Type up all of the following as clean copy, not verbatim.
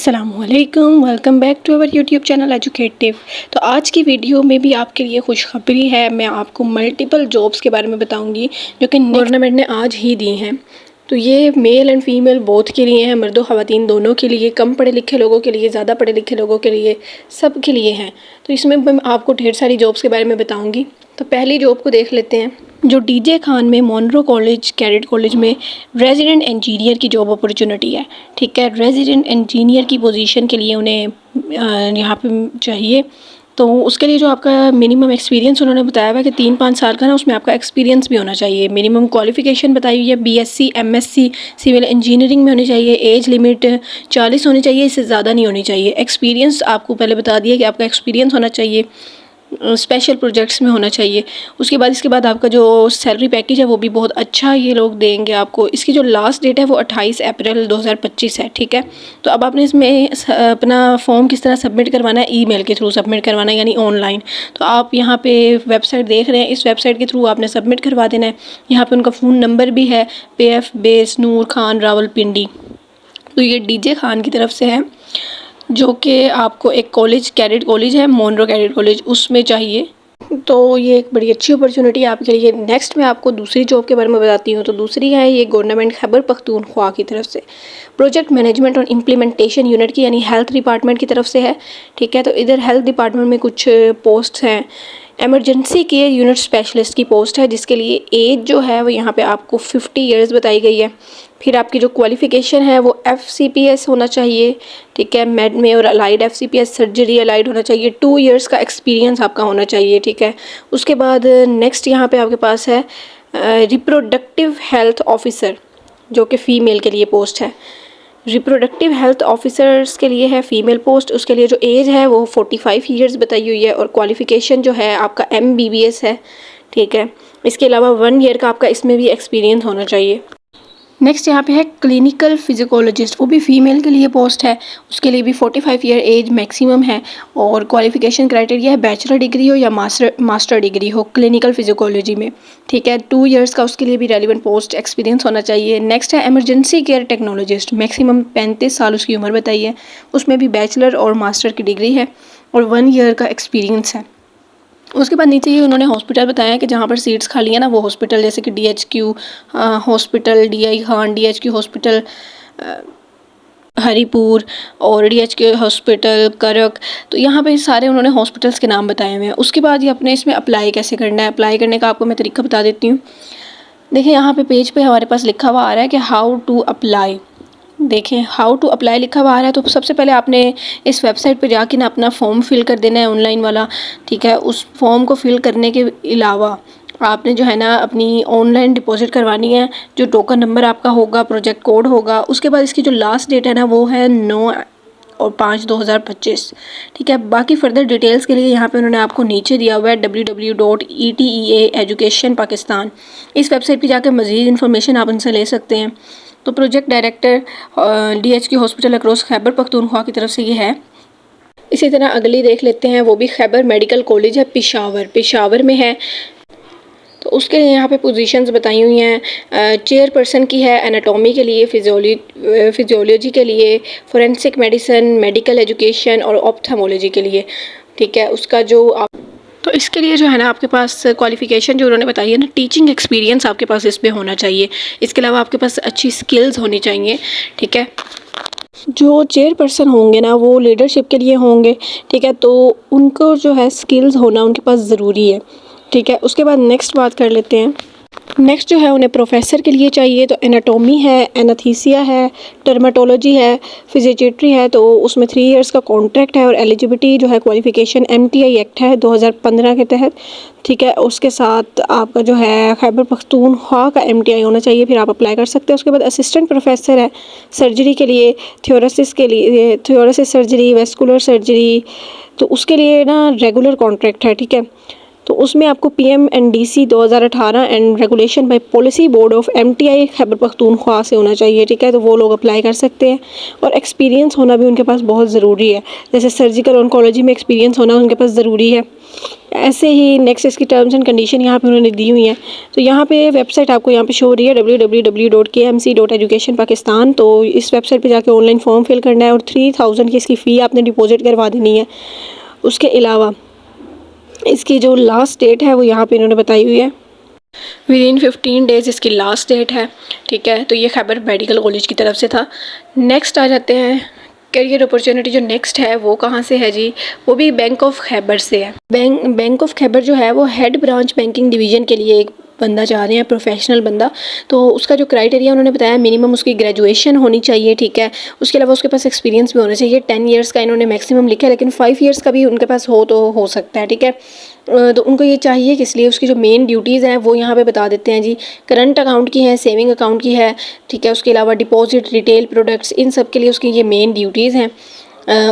अस्सलामुअलैकुम, welcome back to our YouTube channel Educative. तो आज की वीडियो में भी आपके लिए खुशखबरी है। मैं आपको मल्टीपल जॉब्स के बारे में बताऊंगी जो कि गवर्नमेंट ने आज ही दी हैं। तो ये मेल एंड फीमेल बोथ के लिए हैं, मर्द और ख़वातीन दोनों के लिए, कम पढ़े लिखे लोगों के लिए, ज़्यादा पढ़े लिखे लोगों के लिए, सब के लिए हैं। तो इसमें मैं आपको ढेर सारी जॉब्स के बारे में बताऊँगी। तो पहली जॉब को देख लेते हैं, जो डीजे खान में मोनरो कॉलेज कैडेट कॉलेज में रेजिडेंट इंजीनियर की जॉब अपॉर्चुनिटी है। ठीक है, रेजिडेंट इंजीनियर की पोजीशन के लिए उन्हें यहाँ पे चाहिए। तो उसके लिए जो आपका मिनिमम एक्सपीरियंस उन्होंने बताया हुआ है कि 3-5 साल का ना, उसमें आपका एक्सपीरियंस भी होना चाहिए। मिनिमम क्वालिफिकेशन बताई हुई है बीएससी एमएससी सिविल इंजीनियरिंग में होनी चाहिए। एज लिमिट 40 होनी चाहिए, इससे ज़्यादा नहीं होनी चाहिए। एक्सपीरियंस आपको पहले बता दिया कि आपका एक्सपीरियंस होना चाहिए, स्पेशल प्रोजेक्ट्स में होना चाहिए। उसके बाद इसके बाद आपका जो सैलरी पैकेज है वो भी बहुत अच्छा ये लोग देंगे आपको। इसकी जो लास्ट डेट है वो 28 अप्रैल 2025 है। ठीक है, तो अब आपने इसमें अपना फॉर्म किस तरह सबमिट करवाना है, ईमेल के थ्रू सबमिट करवाना है, यानी ऑनलाइन। तो आप यहाँ पे वेबसाइट देख रहे हैं, इस वेबसाइट के थ्रू आपने सबमिट करवा देना है। यहाँ पर उनका फ़ोन नंबर भी है, PF बेस नूर खान रावलपिंडी। तो ये डीजे खान की तरफ से है, जो कि आपको एक कॉलेज कैडेट कॉलेज है, मोनरो कैडेट कॉलेज, उसमें चाहिए। तो ये एक बड़ी अच्छी अपॉर्चुनिटी है आपके लिए। नेक्स्ट मैं आपको दूसरी जॉब के बारे में बताती हूँ। तो दूसरी है ये गवर्नमेंट खैबर पख्तूनख्वा की तरफ से प्रोजेक्ट मैनेजमेंट और इम्प्लीमेंटेशन यूनिट की, यानी हेल्थ डिपार्टमेंट की तरफ से है। ठीक है, तो इधर हेल्थ डिपार्टमेंट में कुछ पोस्ट हैं। एमरजेंसी केयर यूनिट स्पेशलिस्ट की पोस्ट है, जिसके लिए एज जो है वो यहाँ पे आपको 50 ईयर्स बताई गई है। फिर आपकी जो क्वालिफ़िकेशन है वो FCPS होना चाहिए। ठीक है, मेड में और अलाइड FCPS सर्जरी अलाइड होना चाहिए। 2 इयर्स का एक्सपीरियंस आपका होना चाहिए। ठीक है, उसके बाद नेक्स्ट यहाँ पे आपके पास है रिप्रोडक्टिव हेल्थ ऑफिसर, जो कि फ़ीमेल के लिए पोस्ट है। रिप्रोडक्टिव हेल्थ ऑफिसर्स के लिए है फ़ीमेल पोस्ट। उसके लिए जो एज है वो 45 ईयर्स बताई हुई है, और क्वालिफ़िकेशन जो है आपका MBBS है। ठीक है, इसके अलावा 1 ईयर का आपका इसमें भी एक्सपीरियंस होना चाहिए। नेक्स्ट यहाँ पे है क्लिनिकल फिजिकोलॉजिस्ट, वो भी फ़ीमेल के लिए पोस्ट है। उसके लिए भी 45 ईयर एज मैक्सिमम है, और क्वालिफ़िकेशन क्राइटेरिया है बैचलर डिग्री हो या मास्टर डिग्री हो क्लिनिकल फिजिकोलॉजी में। ठीक है, 2 इयर्स का उसके लिए भी रेलिवेंट पोस्ट एक्सपीरियंस होना चाहिए। नेक्स्ट है इमरजेंसी केयर टेक्नोलॉजिस्ट, मैक्सिमम 35 साल उसकी उम्र बताई है। उसमें भी बैचलर और मास्टर की डिग्री है, और 1 ईयर का एक्सपीरियंस है। उसके बाद नीचे ही उन्होंने हॉस्पिटल बताया कि जहाँ पर सीट्स खाली है ना, वो हॉस्पिटल जैसे कि DHQ hospital, DI Khan DHQ hospital Haripur, और DHQ हॉस्पिटल करक। तो यहाँ पे सारे उन्होंने हॉस्पिटल्स के नाम बताए हुए हैं। उसके बाद ये अपने इसमें अप्लाई कैसे करना है, अप्लाई करने का आपको मैं तरीका बता देती हूँ। देखिए, यहाँ पे पेज पे हमारे पास लिखा हुआ आ रहा है कि हाउ टू अप्लाई। देखें, हाउ टू अप्लाई लिखा हुआ आ रहा है। तो सबसे पहले आपने इस वेबसाइट पे जाके ना अपना फॉर्म फिल कर देना है, ऑनलाइन वाला। ठीक है, उस फॉर्म को फिल करने के अलावा आपने जो है ना अपनी ऑनलाइन डिपॉजिट करवानी है। जो टोकन नंबर आपका होगा, प्रोजेक्ट कोड होगा। उसके बाद इसकी जो लास्ट डेट है ना वो है 9/5/2025। ठीक है, बाकी फर्दर डिटेल्स के लिए यहाँ पे उन्होंने आपको नीचे दिया हुआ है www.ETEA एजुकेशन पाकिस्तान। इस वेबसाइट पे जाकर मज़ीद इन्फॉर्मेशन आप उनसे ले सकते हैं। तो project director DHQ hospital across Khyber Pakhtunkhwa की तरफ से ये है। इसी तरह अगली देख लेते हैं, वो भी खैबर मेडिकल कॉलेज है, पेशावर में है। तो उसके लिए यहाँ पे पोजीशंस बताई हुई हैं। चेयरपर्सन की है एनाटॉमी के लिए, फिजियोलॉजी के लिए, फोरेंसिक मेडिसिन, मेडिकल एजुकेशन और ऑप्थेमोलॉजी के लिए। ठीक है, उसका जो आप तो इसके लिए जो है ना आपके पास क्वालिफ़िकेशन जो उन्होंने बताई है ना, टीचिंग एक्सपीरियंस आपके पास इसमें होना चाहिए। इसके अलावा आपके पास अच्छी स्किल्स होनी चाहिए। ठीक है, जो चेयरपर्सन होंगे ना वो लीडरशिप के लिए होंगे। ठीक है, तो उनको जो है स्किल्स होना उनके पास ज़रूरी है। ठीक है, उसके बाद नेक्स्ट बात कर लेते हैं। नेक्स्ट जो है उन्हें प्रोफेसर के लिए चाहिए। तो एनाटॉमी है, एनास्थीसिया है, टर्माटोलॉजी है, फिजियोलॉजी है। तो उसमें 3 इयर्स का कॉन्ट्रैक्ट है, और एलिजिबिलिटी जो है क्वालिफ़िकेशन MTI एक्ट है 2015 के तहत। ठीक है, उसके साथ आपका जो है खैबर पख्तूनख्वा का MTI होना चाहिए, फिर आप अप्लाई कर सकते हैं। उसके बाद असिस्टेंट प्रोफेसर है सर्जरी के लिए, थ्योरेसिस सर्जरी, वेस्कुलर सर्जरी। तो उसके लिए ना रेगुलर कॉन्ट्रैक्ट है। ठीक है, तो उसमें आपको PMNDC 2018 and regulation bye policy board of MTI Khyber Pakhtunkhwa से होना चाहिए, ठीक है। तो वो लोग अप्लाई कर सकते हैं और एक्सपीरियंस होना भी उनके पास बहुत ज़रूरी है, जैसे सर्जिकल ऑन्कोलॉजी में एक्सपीरियंस होना उनके पास ज़रूरी है। ऐसे ही नेक्स्ट इसकी टर्म्स एंड कंडीशन यहाँ पे उन्होंने दी हुई हैं। तो यहाँ पे वेबसाइट आपको यहाँ पे शो हो रही है www.kmc.education पाकिस्तान। तो इस वेबसाइट पे जाके ऑनलाइन फॉर्म फिल करना है और 3000 की इसकी फ़ी आपने डिपॉजिट करवा देनी है। उसके अलावा इसकी जो लास्ट डेट है वो यहाँ पे इन्होंने बताई हुई है, विदिन 15 डेज़ इसकी लास्ट डेट है, ठीक है। तो ये खैबर मेडिकल कॉलेज की तरफ से था। नेक्स्ट आ जाते हैं करियर अपॉर्चुनिटी। जो नेक्स्ट है वो कहाँ से है जी, वो भी बैंक ऑफ खैबर से है। बैंक ऑफ खैबर जो है वो हेड ब्रांच बैंकिंग डिवीज़न के लिए एक बंदा चाह रहे हैं, प्रोफेशनल बंदा। तो उसका जो क्राइटेरिया उन्होंने बताया, मिनिमम उसकी ग्रेजुएशन होनी चाहिए, ठीक है। उसके अलावा उसके पास एक्सपीरियंस भी होना चाहिए। 10 ईयर्स का इन्होंने मैक्सिमम लिखा है, लेकिन 5 ईयर्स का भी उनके पास हो तो हो सकता है, ठीक है। तो उनको ये चाहिए किस लिए, उसकी जो मेन ड्यूटीज़ हैं वो यहाँ पे बता देते हैं जी। करंट अकाउंट की है, सेविंग अकाउंट की है, ठीक है। उसके अलावा डिपॉजिट, रिटेल प्रोडक्ट्स, इन सब के लिए उसकी ये मेन ड्यूटीज़ हैं।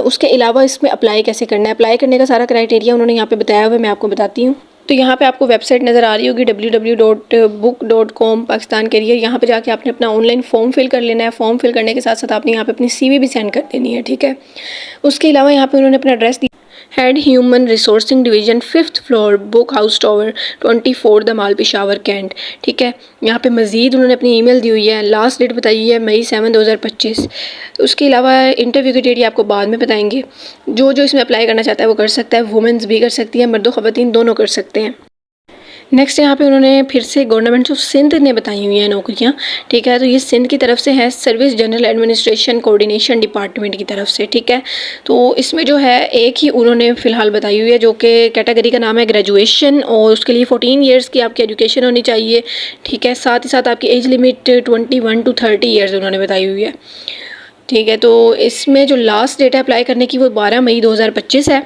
उसके अलावा इसमें अप्लाई कैसे करना है, अप्लाई करने का सारा क्राइटेरिया उन्होंने यहाँ पे बताया हुआ है, मैं आपको बताती हूँ। तो यहाँ पे आपको वेबसाइट नज़र आ रही होगी www.book.com पाकिस्तान करियर। यहाँ पे जाके आपने अपना ऑनलाइन फॉर्म फिल कर लेना है। फॉर्म फिल करने के साथ साथ आपने यहाँ पे अपनी CV भी सेंड कर देनी है, ठीक है। उसके अलावा यहाँ पे उन्होंने अपना एड्रेस दिया, head human resourcing division 5th floor, Book House Tower 24 the Mall Peshawar Cantt, ठीक है। यहाँ पे मज़ीद उन्होंने अपनी ईमेल दी हुई है, लास्ट डेट बताई है मई 7, 2025। उसके अलावा इंटरव्यू की डेट आपको बाद में बताएंगे। जो इसमें अप्लाई करना चाहता है वो कर सकता है, वुमेंस भी कर सकती है, मर्दों ख़वातीन दोनों कर सकते हैं। नेक्स्ट यहाँ पे उन्होंने फिर से गवर्नमेंट ऑफ सिंध ने बताई हुई हैं नौकरियाँ, ठीक है। तो ये सिंध की तरफ से है, service general administration coordination department की तरफ से, ठीक है। तो इसमें जो है एक ही उन्होंने फ़िलहाल बताई हुई है, जो कि कैटेगरी का नाम है ग्रेजुएशन, और उसके लिए 14 ईयर्स की आपकी एजुकेशन होनी चाहिए, ठीक है। साथ ही साथ आपकी एज लिमिट 21 to 30 ईयर्स उन्होंने बताई हुई है, ठीक है। तो इसमें जो लास्ट डेट है अप्लाई करने की वो 12 मई 2025 है।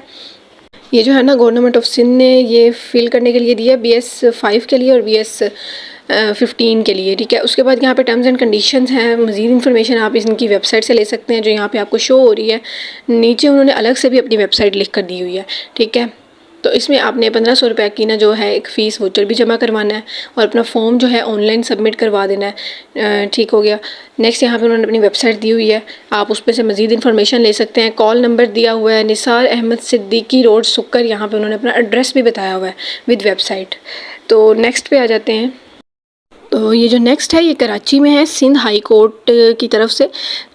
ये जो है ना गवर्नमेंट ऑफ सिंध ने ये फिल करने के लिए दिया है BS5 के लिए और BS15 के लिए, ठीक है। उसके बाद यहाँ पे टर्म्स एंड कंडीशंस हैं। मज़ीद इन्फॉर्मेशन आप इनकी वेबसाइट से ले सकते हैं, जो यहाँ पे आपको शो हो रही है। नीचे उन्होंने अलग से भी अपनी वेबसाइट लिख कर दी हुई है, ठीक है। तो इसमें आपने 1500 रुपये की ना जो है एक फ़ीस वाउचर भी जमा करवाना है और अपना फॉर्म जो है ऑनलाइन सबमिट करवा देना है, ठीक हो गया। नेक्स्ट यहाँ पे उन्होंने अपनी वेबसाइट दी हुई है, आप उस पर से मज़ीद इन्फॉर्मेशन ले सकते हैं। कॉल नंबर दिया हुआ है, निसार अहमद सिद्दीकी रोड सुक्कर। यहाँ पे उन्होंने अपना एड्रेस भी बताया हुआ है विद वेबसाइट। तो नेक्स्ट पे आ जाते हैं। तो ये जो नेक्स्ट है ये कराची में है, सिंध हाई कोर्ट की तरफ से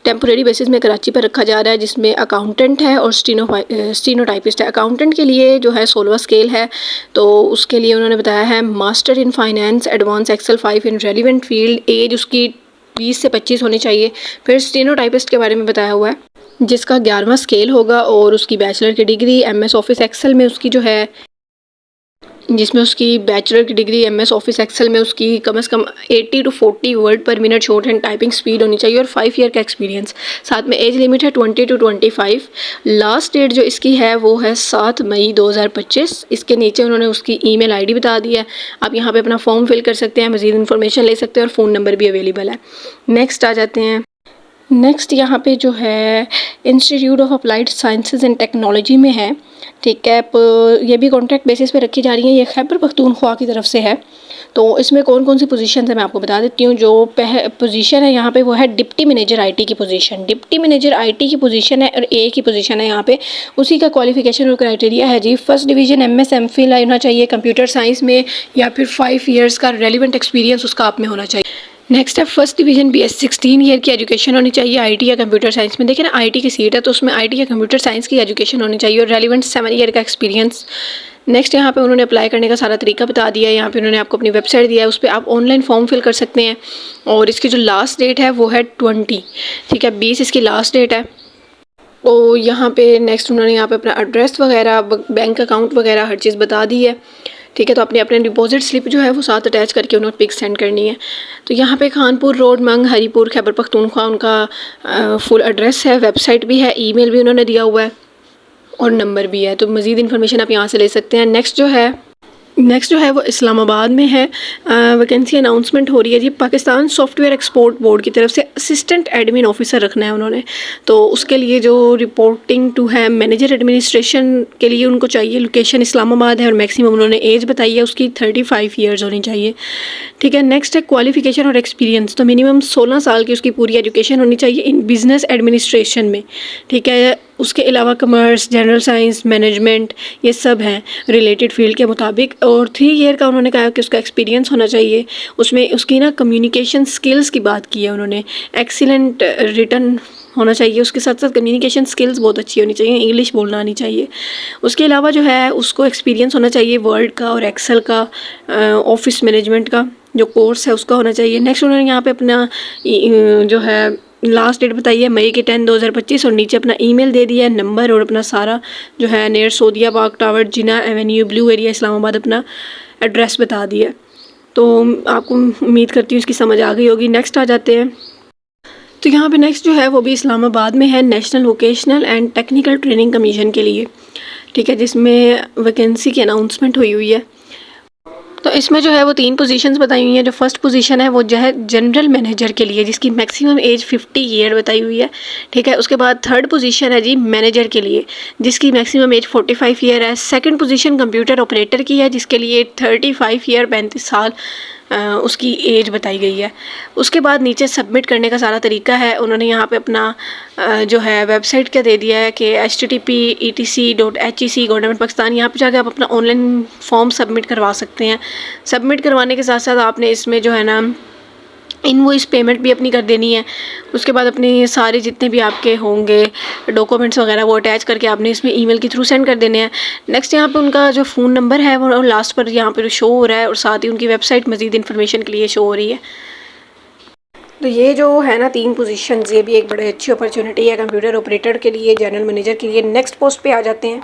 टेम्पोरेरी बेसिस में कराची पर रखा जा रहा है, जिसमें अकाउंटेंट है और स्टीनोटाइपिस्ट है। अकाउंटेंट के लिए जो है 16वां स्केल है, तो उसके लिए उन्होंने बताया है master in finance, advance Excel 5 in relevant field, age उसकी 20 से 25 होनी चाहिए। फिर स्टीनोटाइपिस्ट के बारे में बताया हुआ है, जिसका 11वां स्केल होगा और उसकी बैचलर की डिग्री MS ऑफिस एक्सेल में उसकी जो है, जिसमें उसकी बैचलर की डिग्री MS ऑफिस एक्सेल में उसकी कम से कम 80 to 40 वर्ड पर minute short hand typing speed होनी चाहिए और 5 ईयर का एक्सपीरियंस। साथ में एज लिमिट है 20 to 25। लास्ट डेट जो इसकी है वो है 7 मई 2025। इसके नीचे उन्होंने उसकी ईमेल आईडी बता दी है, आप यहाँ पे अपना फॉर्म फिल कर सकते हैं, मज़ीद इन्फॉर्मेशन ले सकते हैं और फ़ोन नंबर भी अवेलेबल है। नेक्स्ट आ जाते हैं। नेक्स्ट यहाँ पे जो है institute of applied sciences and technology में है, ठीक है। ये भी कॉन्ट्रैक्ट बेसिस पे रखी जा रही है, ये खैबर पख्तूनख्वा की तरफ से है। तो इसमें कौन कौन सी पोजीशन है मैं आपको बता देती हूँ। जो पोजीशन है यहाँ पे वो है डिप्टी मैनेजर IT की पोजीशन। डिप्टी मैनेजर IT की पोजीशन है और A की पोजीशन है यहाँ पे। उसी का क्वालिफिकेशन और क्राइटेरिया है जी, फर्स्ट डिवीज़न MS MPhil होना चाहिए कंप्यूटर साइंस में, या फिर 5 ईयर्स का रेलिवेंट एक्सपीरियंस उसका आप में होना चाहिए। नेक्स्ट है फर्स्ट डिवीजन BS 16 ईयर की एजुकेशन होनी चाहिए IT या कंप्यूटर साइंस में। देखिए ना IT की सीट है तो उसमें IT या कंप्यूटर साइंस की एजुकेशन होनी चाहिए और रेलिवेंट 7 ईयर का एक्सपीरियंस। नेक्स्ट यहाँ पे उन्होंने अप्लाई करने का सारा तरीका बता दिया है। यहाँ पे उन्होंने आपको अपनी वेबसाइट दिया है, उस पर आप ऑनलाइन फॉर्म फिल कर सकते हैं और इसकी जो लास्ट डेट है वो है 20, ठीक है। 20 इसकी लास्ट डेट है। तो यहाँ पे नेक्स्ट उन्होंने यहाँ पे अपना एड्रेस वगैरह, बैंक अकाउंट वगैरह हर चीज़ बता दी है, ठीक है। तो अपने डिपॉजिट स्लिप जो है वो साथ अटैच करके उन्होंने पिक सेंड करनी है। तो यहाँ पे खानपुर रोड, मंग हरीपुर, खैबर पख्तूनख्वा उनका फुल एड्रेस है, वेबसाइट भी है, ईमेल भी उन्होंने दिया हुआ है और नंबर भी है। तो मज़ीद इन्फॉर्मेशन आप यहाँ से ले सकते हैं। नेक्स्ट जो है नेक्स्ट जो है वो इस्लामाबाद में है। वैकेंसी अनाउंसमेंट हो रही है जी। पाकिस्तान सॉफ्टवेयर एक्सपोर्ट बोर्ड की तरफ से असिस्टेंट एडमिन ऑफिसर रखना है उन्होंने, तो उसके लिए जो रिपोर्टिंग टू है मैनेजर एडमिनिस्ट्रेशन के लिए उनको चाहिए। लोकेशन इस्लामाबाद है और मैक्सिमम उन्होंने एज बताई है उसकी 35 ईयर्स होनी चाहिए, ठीक है। नेक्स्ट है क्वालिफिकेशन और एक्सपीरियंस, तो मिनिमम 16 साल की उसकी पूरी एजुकेशन होनी चाहिए इन बिज़नेस एडमिनिस्ट्रेशन में, ठीक है। उसके अलावा कमर्स, जनरल साइंस, मैनेजमेंट, ये सब हैं रिलेटेड फील्ड के मुताबिक। और 3 ईयर का उन्होंने कहा कि उसका एक्सपीरियंस होना चाहिए। उसमें उसकी ना कम्युनिकेशन स्किल्स की बात की है उन्होंने। एक्सीलेंट रिटर्न होना चाहिए, उसके साथ साथ कम्युनिकेशन स्किल्स बहुत अच्छी होनी चाहिए, इंग्लिश बोलना आनी चाहिए। उसके अलावा जो है उसको एक्सपीरियंस होना चाहिए वर्ड का और एक्सेल का, ऑफिस मैनेजमेंट का जो कोर्स है उसका होना चाहिए। नेक्स्ट उन्होंने यहाँ पे अपना जो है लास्ट डेट बताई है मई के 10, 2025 और नीचे अपना ईमेल दे दिया है, नंबर और अपना सारा जो है नियर सोदिया बाग टावर, जिना एवेन्यू, ब्लू एरिया, इस्लामाबाद अपना एड्रेस बता दिया। तो आपको उम्मीद करती हूँ इसकी समझ आ गई होगी। नेक्स्ट आ जाते हैं, तो यहाँ पे नेक्स्ट जो है वो भी इस्लामाबाद में है, national vocational and technical training commission के लिए, ठीक है, जिसमें वैकेंसी की अनाउंसमेंट हुई है। तो इसमें जो है वो 3 पोजीशंस बताई हुई हैं। जो फर्स्ट पोजीशन है वो जो है जनरल मैनेजर के लिए, जिसकी मैक्सिमम एज 50 ईयर बताई हुई है, ठीक है। उसके बाद थर्ड पोजीशन है जी मैनेजर के लिए, जिसकी मैक्सिमम एज 45 ईयर है। सेकंड पोजीशन कंप्यूटर ऑपरेटर की है, जिसके लिए 35 ईयर 35 साल उसकी एज बताई गई है। उसके बाद नीचे सबमिट करने का सारा तरीका है। उन्होंने यहाँ पे अपना जो है वेबसाइट क्या दे दिया है कि http://etc.hec गवर्नमेंट पाकिस्तान, यहाँ पे जाकर आप अपना ऑनलाइन फॉर्म सबमिट करवा सकते हैं। सबमिट करवाने के साथ साथ आपने इसमें जो है ना इनवॉइस पेमेंट भी अपनी कर देनी है। उसके बाद अपने सारे जितने भी आपके होंगे डॉक्यूमेंट्स वगैरह वो अटैच करके आपने इसमें ईमेल के थ्रू सेंड कर देने हैं। नेक्स्ट यहाँ पे उनका जो फ़ोन नंबर है वो लास्ट पर यहाँ पे शो हो रहा है और साथ ही उनकी वेबसाइट मज़ीद इन्फॉर्मेशन के लिए शो हो रही है। तो ये जो है ना 3 पोजीशंस, ये भी एक बड़ी अच्छी अपॉर्चुनिटी है कंप्यूटर ऑपरेटर के लिए, जनरल मैनेजर के लिए। नेक्स्ट पोस्ट पे आ जाते हैं।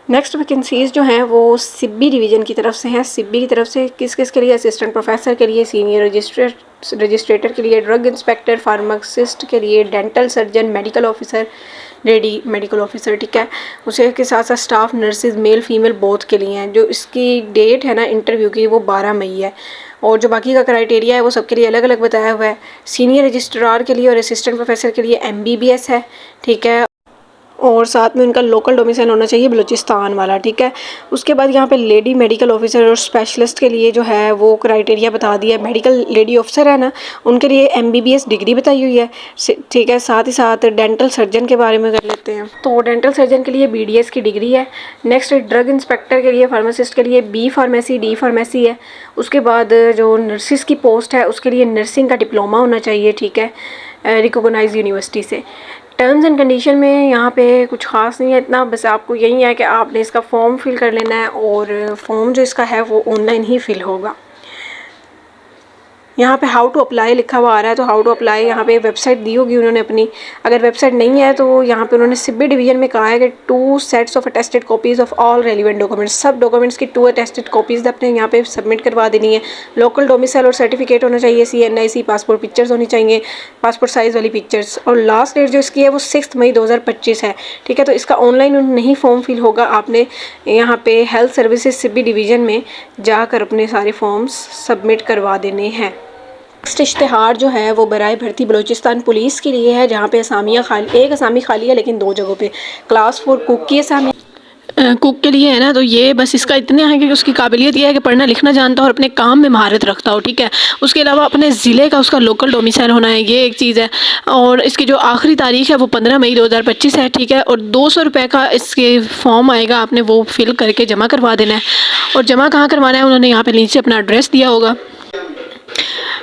नेक्स्ट वैकेंसीज़ जो हैं वो सिब्बी डिवीज़न की तरफ से हैं। सिब्बी की तरफ से किस किस के लिए? असिस्टेंट प्रोफेसर के लिए, सीनियर रजिस्ट्रेटर के लिए, ड्रग इंस्पेक्टर, फार्मासिस्ट के लिए, dental surgeon, medical officer, lady medical officer, ठीक है। उसे के साथ साथ staff nurses male female both के लिए हैं। जो इसकी डेट है ना इंटरव्यू की वो 12 मई है और जो बाकी का क्राइटेरिया है वो सबके लिए अलग अलग बताया हुआ है। सीनियर रजिस्ट्रार के लिए और असिस्टेंट प्रोफेसर के लिए MBBS है, ठीक है, और साथ में उनका लोकल डोमिसाइल होना चाहिए बलूचिस्तान वाला, ठीक है। उसके बाद यहाँ पे लेडी मेडिकल ऑफिसर और स्पेशलिस्ट के लिए जो है वो क्राइटेरिया बता दिया है। मेडिकल लेडी ऑफिसर है ना, उनके लिए MBBS डिग्री बताई हुई है, ठीक है। साथ ही साथ डेंटल सर्जन के बारे में कर लेते हैं। तो डेंटल सर्जन के लिए BDS की डिग्री है। नेक्स्ट ड्रग इंस्पेक्टर के लिए, फार्मासिस्ट के लिए B फार्मेसी, D फार्मेसी है। उसके बाद जो नर्सिस की पोस्ट है उसके लिए नर्सिंग का डिप्लोमा होना चाहिए, ठीक है, रिकॉग्नाइज यूनिवर्सिटी से। टर्म्स एंड कंडीशन में यहाँ पे कुछ ख़ास नहीं है इतना, बस आपको यही है कि आपने इसका फॉर्म फिल कर लेना है और फॉर्म जो इसका है वो ऑनलाइन ही फिल होगा। यहाँ पे हाउ टू अप्लाई लिखा हुआ आ रहा है, तो हाउ टू अप्लाई यहाँ पे वेबसाइट दी होगी उन्होंने अपनी। अगर वेबसाइट नहीं है तो यहाँ पे उन्होंने सिब्बी डिवीज़न में कहा है कि 2 sets of attested copies of all relevant documents, सब डॉक्यूमेंट्स की 2 अटेस्टेड कॉपीज़ अपने यहाँ पे सबमिट करवा देनी है। लोकल डोमिसाइल और सर्टिफिकेट होना चाहिए, CNIC, पासपोर्ट पिक्चर्स होनी चाहिए, पासपोर्ट साइज़ वाली पिक्चर्स। और लास्ट डेट जो इसकी है वो 6 मई 2025 है, ठीक है। तो इसका ऑनलाइन नहीं फॉर्म फिल होगा, आपने यहाँ पे हेल्थ सर्विसेज सिब्बी डिवीज़न में जाकर अपने सारे फॉर्म्स सबमिट करवा देने हैं। नेक्स्ट इश्तिहार जो है वो बराए भर्ती बलूचिस्तान पुलिस के लिए है, जहाँ पे असामियाँ खाली, एक असामी खाली है लेकिन 2 जगहों पे। क्लास 4 कुक की असामी कुक के लिए है ना, तो ये बस इसका इतने है कि उसकी काबिलियत ये है कि पढ़ना लिखना जानता हो और अपने काम में महारत रखता हो, ठीक है। उसके अलावा अपने ज़िले का उसका लोकल डोमिसाइल होना है, ये एक चीज़ है। और इसकी जो आखिरी तारीख है वो 15 मई 2025 है, ठीक है। और 200 रुपये का इसके फॉर्म आएगा, आपने वो फिल करके जमा करवा देना है। और जमा कहाँ करवाना है उन्होंने यहाँ पर नीचे अपना एड्रेस दिया होगा।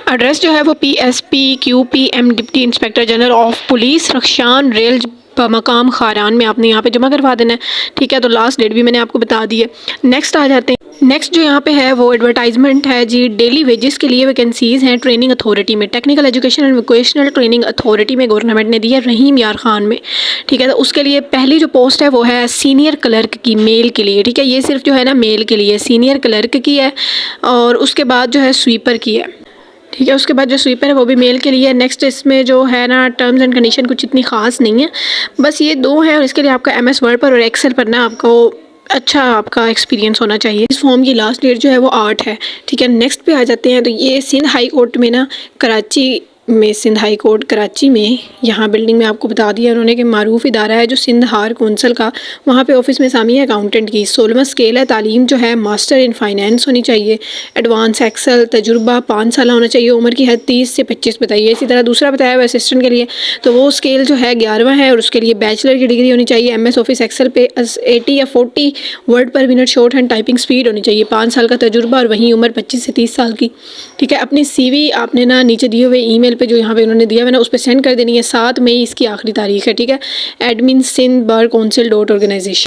एड्रेस जो है वो PSPQPM deputy inspector general of police Rakhshan रेल मकाम खारान में आपने यहाँ पे जमा करवा देना है, ठीक है। तो लास्ट डेट भी मैंने आपको बता दी है। नेक्स्ट आ जाते हैं। नेक्स्ट जो यहाँ पे है वो एडवर्टाइजमेंट है जी। डेली वेजेस के लिए वैकेंसीज़ हैं ट्रेनिंग अथॉरिटी में, technical education and vocational training authority में गवर्नमेंट ने दी है, रहीम यार खान में, ठीक है। तो उसके लिए पहली जो पोस्ट है वो है सीनियर क्लर्क की, मेल के लिए, ठीक है। ये सिर्फ जो है ना मेल के लिए सीनियर क्लर्क की है। और उसके बाद जो है स्वीपर की है, ठीक है। उसके बाद जो स्वीपर है वो भी मेल के लिए। नेक्स्ट इसमें जो है ना टर्म्स एंड कंडीशन कुछ इतनी ख़ास नहीं है, बस ये 2 हैं। और इसके लिए आपका MS वर्ड पर और एक्सेल पर ना आपको अच्छा आपका एक्सपीरियंस होना चाहिए। इस फॉर्म की लास्ट डेट जो है वो 8 है, ठीक है। नेक्स्ट पे आ जाते हैं। तो ये सिंध हाई कोर्ट में ना, कराची में, सिंध हाई कोर्ट कराची में, यहाँ बिल्डिंग में आपको बता दिया उन्होंने कि मारूफ इदारा है जो सिंध हार कौंसल का, वहाँ पे ऑफिस में सामी है अकाउंटेंट की। 16वां स्केल है। तालीम जो है मास्टर इन फाइनेंस होनी चाहिए। एडवांस एक्सेल तजुर्बा 5 साल होना चाहिए। उम्र की हद 30 से 25 बताइए। इसी तरह दूसरा बताया हुआ असिस्टेंट के लिए, तो वो स्केल जो है 11वां है और उसके लिए बैचलर की डिग्री होनी चाहिए। MS ऑफिस एक्सेल पे 80 या 40 वर्ड पर minute short hand typing speed होनी चाहिए। 5 साल का तजुर्बा और वहीं उम्र 25 से 30 साल की, ठीक है। अपनी CV आपने ना नीचे दिए हुए ईमेल पे जो यहाँ पे उन्होंने दिया हुआ ना, उस पर सेंड कर देनी है। 7 मई इसकी आखिरी तारीख है, ठीक है। admin sindh bar council.organization।